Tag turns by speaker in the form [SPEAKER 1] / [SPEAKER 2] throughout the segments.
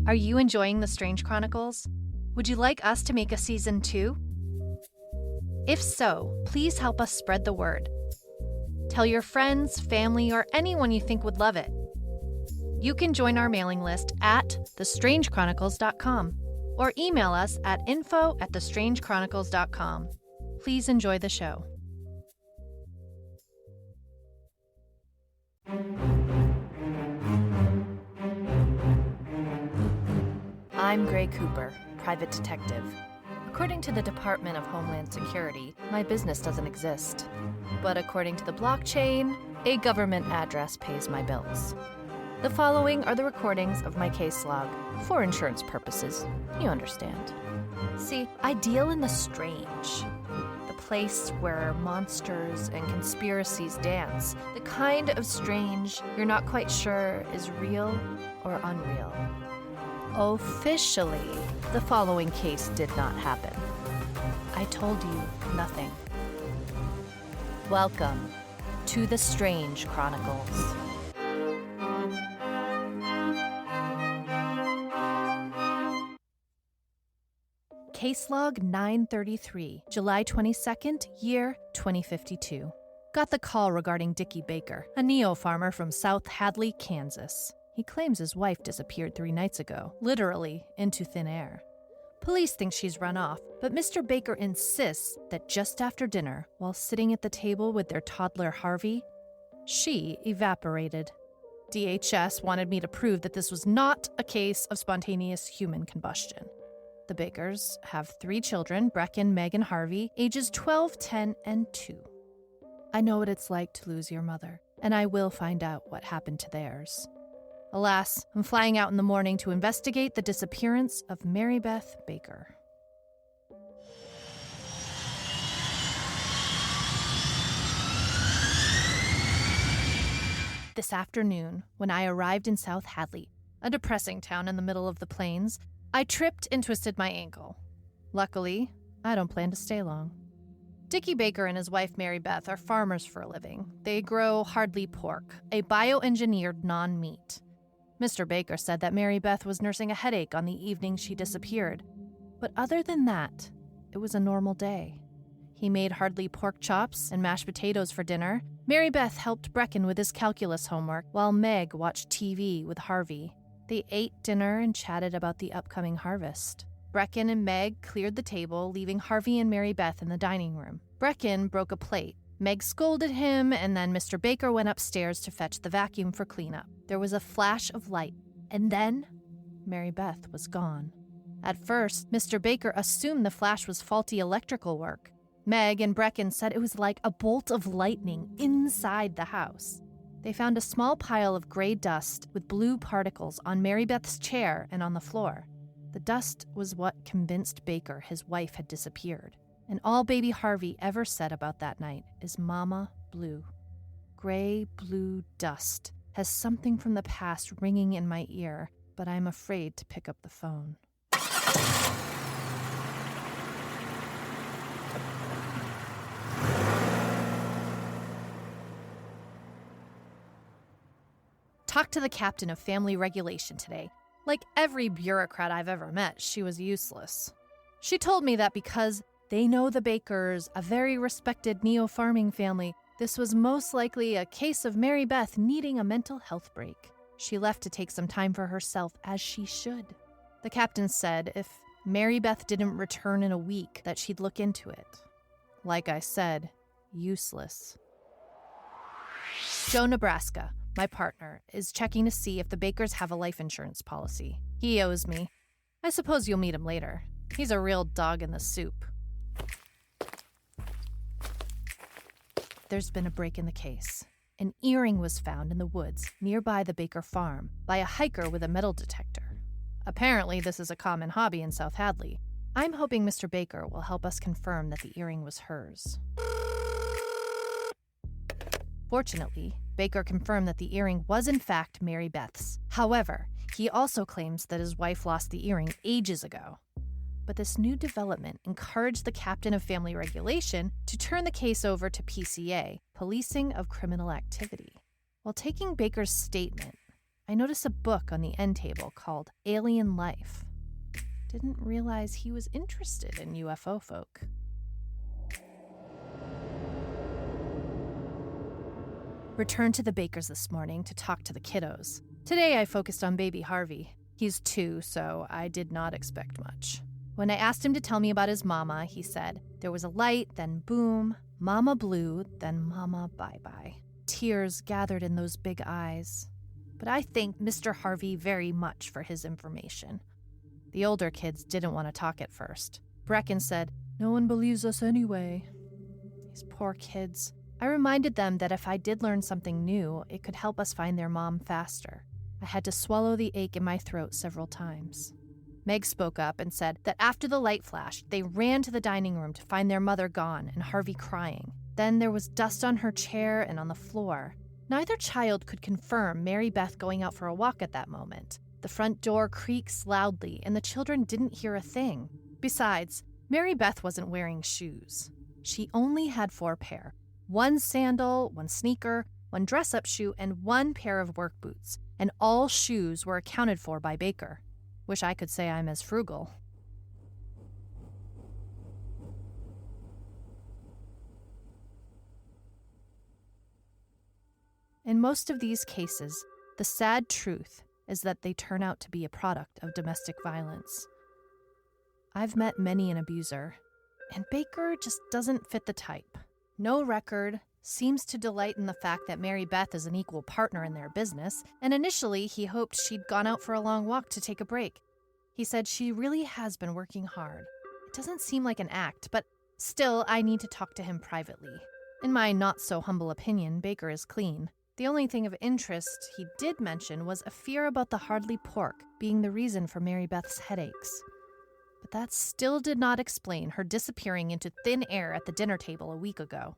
[SPEAKER 1] Are you enjoying the Strange Chronicles? Would you like us to make a season 2? If so, please help us spread the word. Tell your friends, family, or anyone you think would love it. You can join our mailing list at thestrangechronicles.com or email us at info@thestrangechronicles.com. Please enjoy the show. I'm Gray Cooper, private detective. According to the Department of Homeland Security, my business doesn't exist. But according to the blockchain, a government address pays my bills. The following are the recordings of my case log, for insurance purposes, you understand. See, I deal in the strange. The place where monsters and conspiracies dance. The kind of strange you're not quite sure is real or unreal. Officially, the following case did not happen. I told you nothing. Welcome to the Strange Chronicles. Case log 933, July 22nd, year 2052. Got the call regarding Dickie Baker, a neo-farmer from South Hadley, Kansas. He claims his wife disappeared 3 nights ago, literally into thin air. Police think she's run off, but Mr. Baker insists that just after dinner, while sitting at the table with their toddler Harvey, she evaporated. DHS wanted me to prove that this was not a case of spontaneous human combustion. The Bakers have 3 children, Brecken, Meg, and Harvey, ages 12, 10, and 2. I know what it's like to lose your mother, and I will find out what happened to theirs. Alas, I'm flying out in the morning to investigate the disappearance of Mary Beth Baker. This afternoon, when I arrived in South Hadley, a depressing town in the middle of the plains, I tripped and twisted my ankle. Luckily, I don't plan to stay long. Dickie Baker and his wife Mary Beth are farmers for a living. They grow Hadley pork, a bioengineered non-meat. Mr. Baker said that Mary Beth was nursing a headache on the evening she disappeared. But other than that, it was a normal day. He made Hadley pork chops and mashed potatoes for dinner. Mary Beth helped Brecken with his calculus homework, while Meg watched TV with Harvey. They ate dinner and chatted about the upcoming harvest. Brecken and Meg cleared the table, leaving Harvey and Mary Beth in the dining room. Brecken broke a plate. Meg scolded him, and then Mr. Baker went upstairs to fetch the vacuum for cleanup. There was a flash of light, and then Mary Beth was gone. At first, Mr. Baker assumed the flash was faulty electrical work. Meg and Brecken said it was like a bolt of lightning inside the house. They found a small pile of gray dust with blue particles on Mary Beth's chair and on the floor. The dust was what convinced Baker his wife had disappeared. And all baby Harvey ever said about that night is Mama Blue. Gray blue dust has something from the past ringing in my ear, but I'm afraid to pick up the phone. Talked to the captain of family regulation today. Like every bureaucrat I've ever met, she was useless. She told me that because they know the Bakers, a very respected neo-farming family, this was most likely a case of Mary Beth needing a mental health break. She left to take some time for herself, as she should. The captain said if Mary Beth didn't return in a week, that she'd look into it. Like I said, useless. Joe Nebraska, my partner, is checking to see if the Bakers have a life insurance policy. He owes me. I suppose you'll meet him later. He's a real dog in the soup. There's been a break in the case. An earring was found in the woods nearby the Baker farm by a hiker with a metal detector. Apparently, this is a common hobby in South Hadley. I'm hoping Mr. Baker will help us confirm that the earring was hers. Fortunately, Baker confirmed that the earring was in fact Mary Beth's. However, he also claims that his wife lost the earring ages ago. But this new development encouraged the captain of family regulation to turn the case over to PCA, Policing of Criminal Activity. While taking Baker's statement, I noticed a book on the end table called Alien Life. Didn't realize he was interested in UFO folk. Returned to the Bakers this morning to talk to the kiddos. Today I focused on baby Harvey. He's 2, so I did not expect much. When I asked him to tell me about his mama, he said, there was a light, then boom, mama blue, then mama bye-bye. Tears gathered in those big eyes. But I thank Mr. Harvey very much for his information. The older kids didn't want to talk at first. Brecken said, no one believes us anyway. These poor kids. I reminded them that if I did learn something new, it could help us find their mom faster. I had to swallow the ache in my throat several times. Meg spoke up and said that after the light flashed, they ran to the dining room to find their mother gone and Harvey crying. Then there was dust on her chair and on the floor. Neither child could confirm Mary Beth going out for a walk at that moment. The front door creaks loudly and the children didn't hear a thing. Besides, Mary Beth wasn't wearing shoes. She only had 4 pair. 1 sandal, 1 sneaker, 1 dress-up shoe, and 1 pair of work boots. And all shoes were accounted for by Baker. Wish I could say I'm as frugal. In most of these cases, the sad truth is that they turn out to be a product of domestic violence. I've met many an abuser, and Baker just doesn't fit the type. No record, seems to delight in the fact that Mary Beth is an equal partner in their business, and initially he hoped she'd gone out for a long walk to take a break. He said she really has been working hard. It doesn't seem like an act, but still I need to talk to him privately. In my not-so-humble opinion, Baker is clean. The only thing of interest he did mention was a fear about the Hadley pork being the reason for Mary Beth's headaches. But that still did not explain her disappearing into thin air at the dinner table a week ago.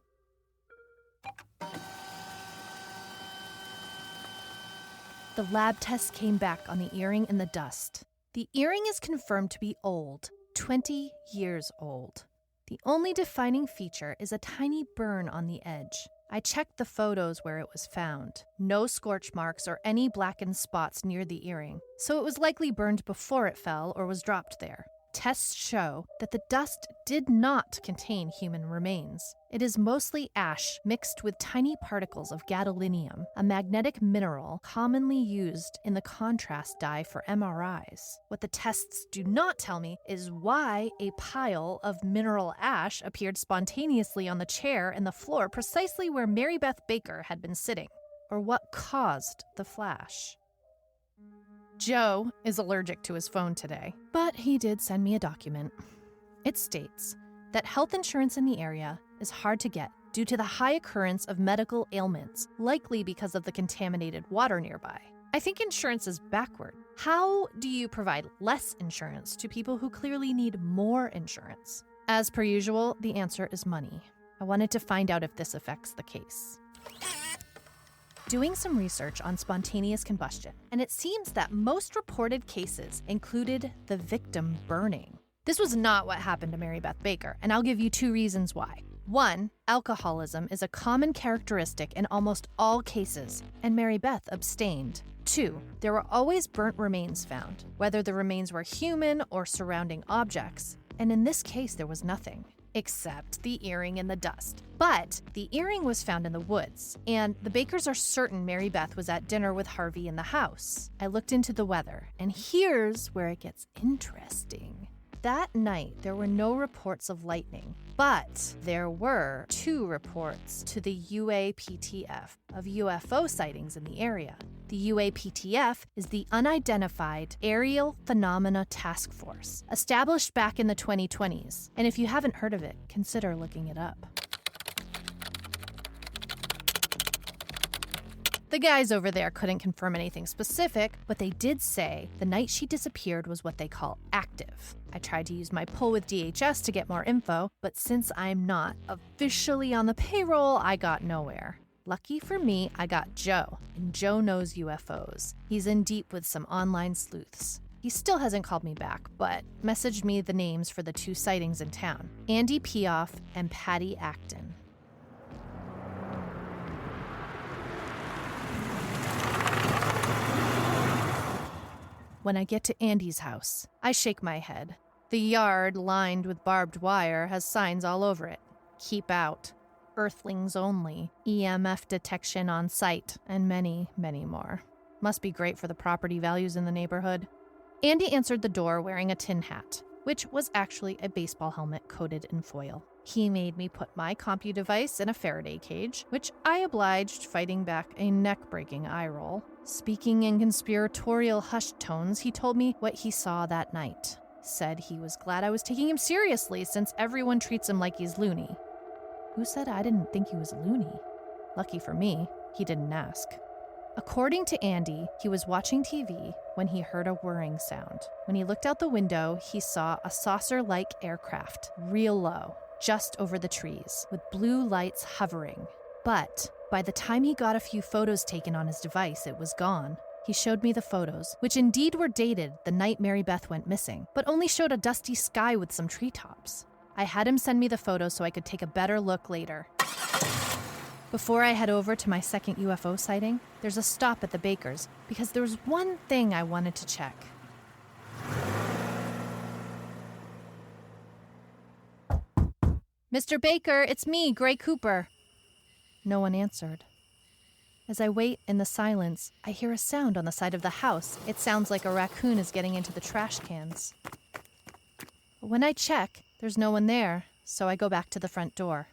[SPEAKER 1] The lab test came back on the earring in the dust. The earring is confirmed to be old, 20 years old. The only defining feature is a tiny burn on the edge. I checked the photos where it was found. No scorch marks or any blackened spots near the earring, so it was likely burned before it fell or was dropped there. Tests show that the dust did not contain human remains. It is mostly ash mixed with tiny particles of gadolinium, a magnetic mineral commonly used in the contrast dye for MRIs. What the tests do not tell me is why a pile of mineral ash appeared spontaneously on the chair and the floor precisely where Mary Beth Baker had been sitting, or what caused the flash. Joe is allergic to his phone today, but he did send me a document. It states that health insurance in the area is hard to get due to the high occurrence of medical ailments, likely because of the contaminated water nearby. I think insurance is backward. How do you provide less insurance to people who clearly need more insurance? As per usual, the answer is money. I wanted to find out if this affects the case. Doing some research on spontaneous combustion, and it seems that most reported cases included the victim burning. This was not what happened to Mary Beth Baker, and I'll give you 2 reasons why. 1, alcoholism is a common characteristic in almost all cases, and Mary Beth abstained. 2, there were always burnt remains found, whether the remains were human or surrounding objects, and in this case there was nothing. Except the earring in the dust. But the earring was found in the woods, and the Bakers are certain Mary Beth was at dinner with Harvey in the house. I looked into the weather, and here's where it gets interesting. That night, there were no reports of lightning, but there were 2 reports to the UAPTF of UFO sightings in the area. The UAPTF is the Unidentified Aerial Phenomena Task Force, established back in the 2020s. And if you haven't heard of it, consider looking it up. The guys over there couldn't confirm anything specific, but they did say the night she disappeared was what they call active. I tried to use my pull with DHS to get more info, but since I'm not officially on the payroll, I got nowhere. Lucky for me, I got Joe, and Joe knows UFOs. He's in deep with some online sleuths. He still hasn't called me back, but messaged me the names for the 2 sightings in town, Andy Pioff and Patty Acton. When I get to Andy's house, I shake my head. The yard, lined with barbed wire, has signs all over it. Keep out. Earthlings only. EMF detection on site. And many, many more. Must be great for the property values in the neighborhood. Andy answered the door wearing a tin hat, which was actually a baseball helmet coated in foil. He made me put my compu device in a Faraday cage, which I obliged, fighting back a neck-breaking eye roll. Speaking in conspiratorial hushed tones, he told me what he saw that night. Said he was glad I was taking him seriously since everyone treats him like he's loony. Who said I didn't think he was loony? Lucky for me, he didn't ask. According to Andy, he was watching TV when he heard a whirring sound. When he looked out the window, he saw a saucer-like aircraft, real low, just over the trees, with blue lights hovering. But by the time he got a few photos taken on his device, it was gone. He showed me the photos, which indeed were dated the night Mary Beth went missing, but only showed a dusty sky with some treetops. I had him send me the photos so I could take a better look later. Before I head over to my second UFO sighting, there's a stop at the baker's because there was one thing I wanted to check. Mr. Baker, it's me, Gray Cooper. No one answered. As I wait in the silence, I hear a sound on the side of the house. It sounds like a raccoon is getting into the trash cans. But when I check, there's no one there, so I go back to the front door.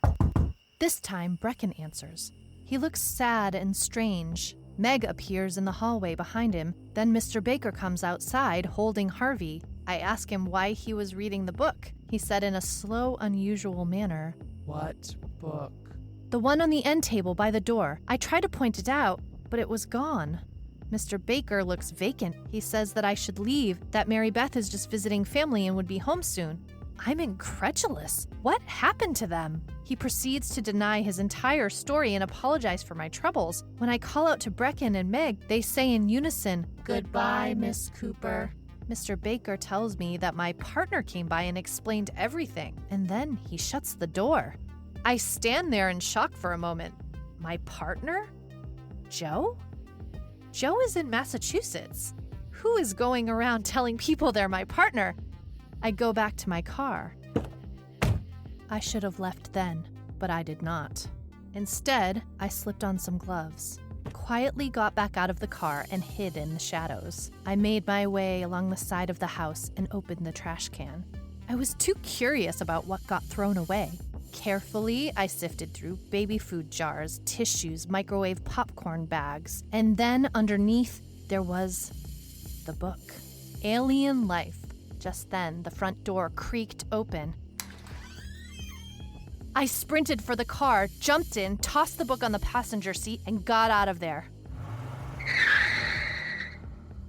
[SPEAKER 1] This time, Brecken answers. He looks sad and strange. Meg appears in the hallway behind him. Then Mr. Baker comes outside, holding Harvey. I ask him why he was reading the book. He said in a slow, unusual manner,
[SPEAKER 2] "What book?"
[SPEAKER 1] "The one on the end table by the door. I tried to point it out, but it was gone." Mr. Baker looks vacant. He says that I should leave, that Mary Beth is just visiting family and would be home soon. I'm incredulous. What happened to them? He proceeds to deny his entire story and apologize for my troubles. When I call out to Brecken and Meg, they say in unison, "Goodbye, Miss Cooper." Mr. Baker tells me that my partner came by and explained everything, and then he shuts the door. I stand there in shock for a moment. My partner? Joe? Joe is in Massachusetts. Who is going around telling people they're my partner? I go back to my car. I should have left then, but I did not. Instead, I slipped on some gloves, quietly got back out of the car and hid in the shadows. I made my way along the side of the house and opened the trash can. I was too curious about what got thrown away. Carefully, I sifted through baby food jars, tissues, microwave popcorn bags, and then underneath, there was the book. Alien Life. Just then, the front door creaked open. I sprinted for the car, jumped in, tossed the book on the passenger seat, and got out of there.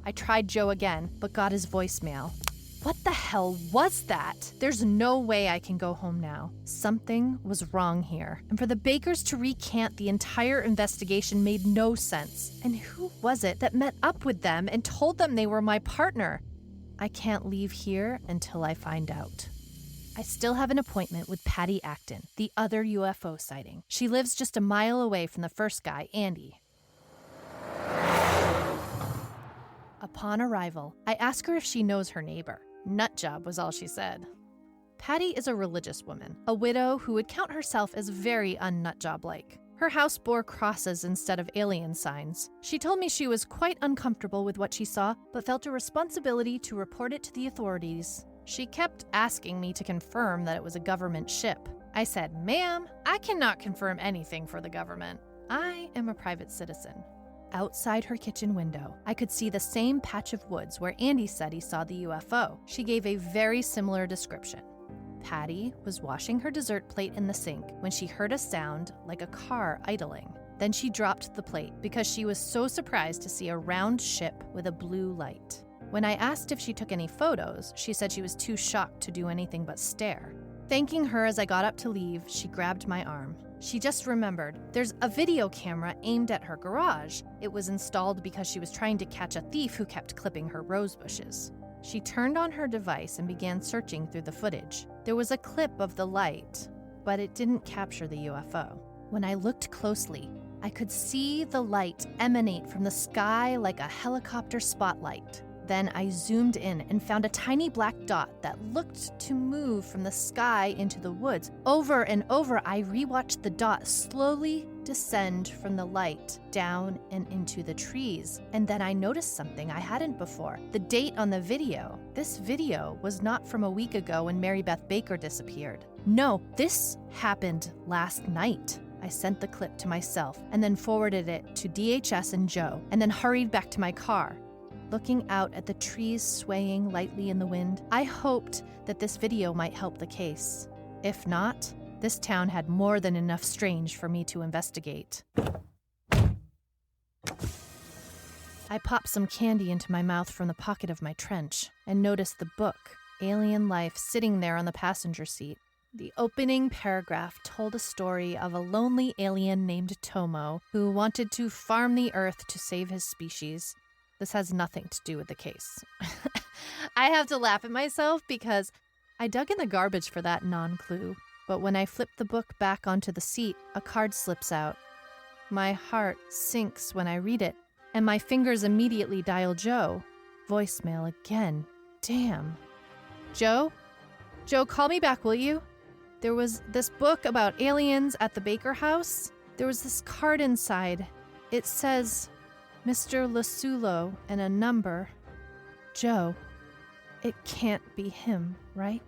[SPEAKER 1] I tried Joe again, but got his voicemail. What the hell was that? There's no way I can go home now. Something was wrong here, and for the Bakers to recant the entire investigation made no sense. And who was it that met up with them and told them they were my partner? I can't leave here until I find out. I still have an appointment with Patty Acton, the other UFO sighting. She lives just a mile away from the first guy, Andy. Upon arrival, I ask her if she knows her neighbor. Nutjob was all she said. Patty is a religious woman, a widow who would count herself as very un-Nutjob-like. Her house bore crosses instead of alien signs. She told me she was quite uncomfortable with what she saw, but felt a responsibility to report it to the authorities. She kept asking me to confirm that it was a government ship. I said, "Ma'am, I cannot confirm anything for the government. I am a private citizen." Outside her kitchen window, I could see the same patch of woods where Andy said he saw the UFO. She gave a very similar description. Patty was washing her dessert plate in the sink when she heard a sound like a car idling. Then she dropped the plate because she was so surprised to see a round ship with a blue light. When I asked if she took any photos, she said she was too shocked to do anything but stare. Thanking her as I got up to leave, she grabbed my arm. She just remembered there's a video camera aimed at her garage. It was installed because she was trying to catch a thief who kept clipping her rose bushes. She turned on her device and began searching through the footage. There was a clip of the light, but it didn't capture the UFO. When I looked closely, I could see the light emanate from the sky like a helicopter spotlight. Then I zoomed in and found a tiny black dot that looked to move from the sky into the woods. Over and over, I rewatched the dot slowly descend from the light down and into the trees. And then I noticed something I hadn't before. The date on the video. This video was not from a week ago when Mary Beth Baker disappeared. No, this happened last night. I sent the clip to myself and then forwarded it to DHS and Joe, and then hurried back to my car. Looking out at the trees swaying lightly in the wind, I hoped that this video might help the case. If not, this town had more than enough strange for me to investigate. I popped some candy into my mouth from the pocket of my trench and noticed the book, Alien Life, sitting there on the passenger seat. The opening paragraph told a story of a lonely alien named Tomo who wanted to farm the earth to save his species. This has nothing to do with the case. I have to laugh at myself because I dug in the garbage for that non-clue, but when I flip the book back onto the seat, a card slips out. My heart sinks when I read it, and my fingers immediately dial Joe. Voicemail again. Damn. Joe? Joe, call me back, will you? There was this book about aliens at the Baker house. There was this card inside. It says, Mr. Lasulo and a number. Joe, it can't be him, right?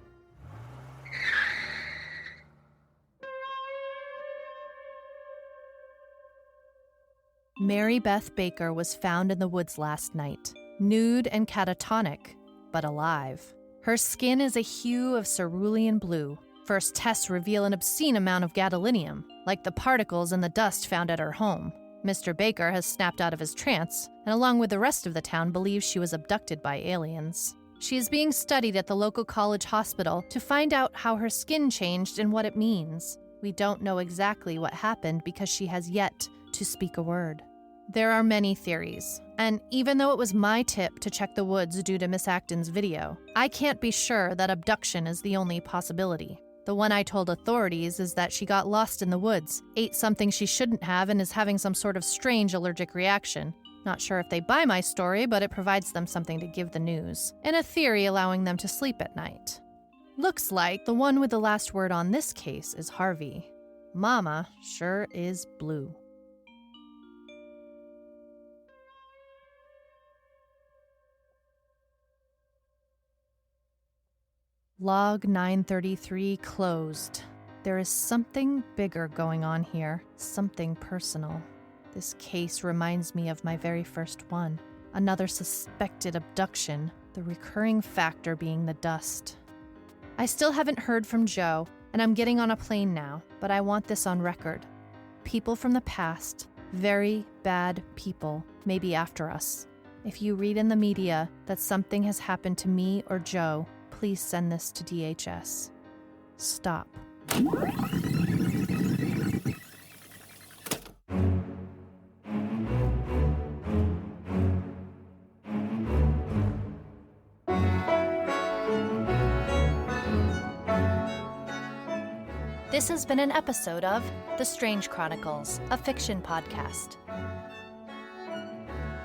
[SPEAKER 1] Mary Beth Baker was found in the woods last night, nude and catatonic, but alive. Her skin is a hue of cerulean blue. First tests reveal an obscene amount of gadolinium, like the particles in the dust found at her home. Mr. Baker has snapped out of his trance, and along with the rest of the town believes she was abducted by aliens. She is being studied at the local college hospital to find out how her skin changed and what it means. We don't know exactly what happened because she has yet to speak a word. There are many theories, and even though it was my tip to check the woods due to Miss Acton's video, I can't be sure that abduction is the only possibility. The one I told authorities is that she got lost in the woods, ate something she shouldn't have, and is having some sort of strange allergic reaction. Not sure if they buy my story, but it provides them something to give the news, and a theory allowing them to sleep at night. Looks like the one with the last word on this case is Harvey. Mama sure is blue. Log 933 closed. There is something bigger going on here, something personal. This case reminds me of my very first one. Another suspected abduction, the recurring factor being the dust. I still haven't heard from Joe, and I'm getting on a plane now, but I want this on record. People from the past, very bad people, may be after us. If you read in the media that something has happened to me or Joe, please send this to DHS. Stop. This has been an episode of The Strange Chronicles, a fiction podcast.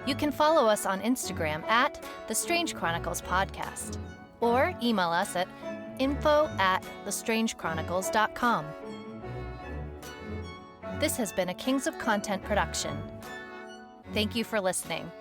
[SPEAKER 1] You can follow us on Instagram at The Strange Chronicles Podcast, or email us at info@thestrangechronicles.com. This has been a Kings of Content production. Thank you for listening.